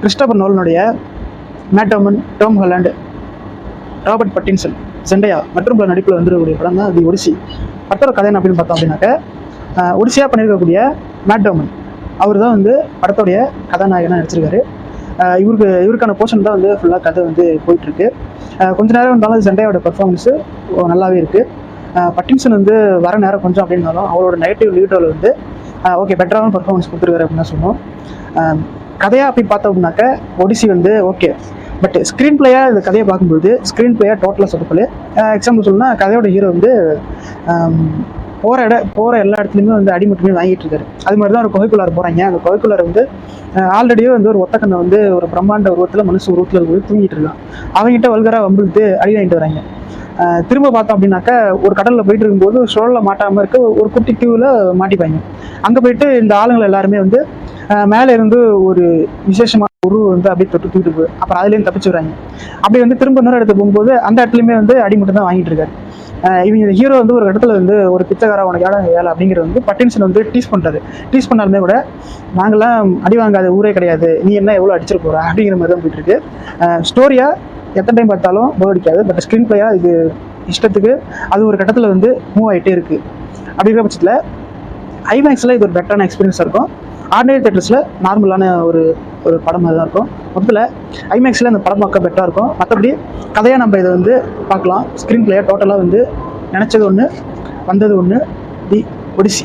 Christopher நோலனுடைய Matt Damon, Tom Holland, Robert Pattinson, Zendaya மற்றும் பல நடிப்பில் வந்துருக்கக்கூடிய படம் தான் தி ஒடிசி. படத்தோட கதை அப்படின்னு பார்த்தோம் அப்படின்னாக்க, ஒடிசியாக பண்ணியிருக்கக்கூடிய மேட் டேமன் அவர் தான் வந்து படத்தோடைய கதாநாயகனாக நடிச்சிருக்காரு. இவருக்கான போர்ஷன் தான் வந்து ஃபுல்லாக கதை வந்து போயிட்டுருக்கு. கொஞ்ச நேரம் இருந்தாலும் செண்டையோட பர்ஃபார்மன்ஸு நல்லாவே இருக்குது. பட்டின்சன் வந்து வர நேரம் கொஞ்சம் அப்படின்னாலும் அவரோட நெகட்டிவ் லீட் ரோல் வந்து ஓகே பெட்டரான பர்ஃபார்மன்ஸ் கொடுத்துருக்காரு அப்படின்னு தான் சொன்னோம். கதையாக அப்படி பார்த்தோம் அப்படின்னாக்க ஒடிசி வந்து ஓகே, பட் ஸ்க்ரீன் பிளேயாக இந்த கதையை பார்க்கும்போது ஸ்க்ரீன் பிளேயாக டோட்டலாக சொல்லப்போல. எக்ஸாம்பிள் சொல்லணும்னா கதையோட ஹீரோ வந்து போகிற எல்லா இடத்துலையுமே வந்து அடி மட்டுமே வாங்கிட்டு இருக்காரு. அது மாதிரி தான் ஒரு குகைக்குள்ளார போகிறாங்க. அந்த குகைக்குள்ளார வந்து ஆல்ரெடியே வந்து ஒரு ஒத்தக்கண்ணை வந்து ஒரு பிரம்மாண்ட உருவத்தில் மனுஷ உருவத்தில் போய் தூங்கிட்டு இருக்கான். அவங்ககிட்ட வல்கராக வம்பிழுத்து அடி வாங்கிட்டு வராங்க. திரும்ப பார்த்தோம் அப்படின்னாக்கா ஒரு கடலில் போயிட்டு இருக்கும்போது சுழலில் மாட்டாமல் இருக்க ஒரு குட்டி டியூவில் மாட்டிப்பாங்க. அங்கே போயிட்டு இந்த ஆளுங்களை எல்லாருமே வந்து மேலே இருந்து ஒரு விசேஷமான உருவம் வந்து அப்படியே தொட்டு தூக்கிட்டு போய் அப்புறம் அதுலேயும் தப்பிச்சு வராங்க. அப்படி வந்து திரும்ப இன்னொரு இடத்துக்கு போகும்போது அந்த இடத்துலையுமே வந்து அடி மட்டும் தான் வாங்கிட்டு இருக்காரு. இவங்க ஹீரோ வந்து ஒரு இடத்துல வந்து ஒரு பிச்சைக்கார உனக்கு வேலை அப்படிங்கிறது வந்து பட்டின்சன் வந்து டீஸ் பண்ணாலுமே கூட நாங்களாம் அடி வாங்காத ஊரே கிடையாது, நீ என்ன எவ்வளோ அடிச்சிட்டு போகிற அப்படிங்கிற மாதிரி தான் போயிட்டு இருக்கு. ஸ்டோரியாக எத்தனை டைம் பார்த்தாலும் போர் அடிக்காது. பட் ஸ்க்ரீன் பிளேயாக இது இஷ்டத்துக்கு அது ஒரு கட்டத்தில் வந்து மூவ் ஆகிட்டே இருக்குது. அப்படிங்கிற பட்சத்தில் ஐமேக்ஸில் இது ஒரு பெட்டரான எக்ஸ்பீரியன்ஸாக இருக்கும். ஆர்டினரி தேட்டர்ஸில் நார்மலான ஒரு படம் மாதிரி தான் இருக்கும். மொத்தத்தில் ஐமேக்ஸில் அந்த படம் பார்க்க பெட்டராக இருக்கும். மற்றபடி கதையாக நம்ம இதை வந்து பார்க்கலாம். ஸ்க்ரீன் பிளேயாக டோட்டலாக வந்து நினச்சது ஒன்று, வந்தது ஒன்று, தி ஒடிசி.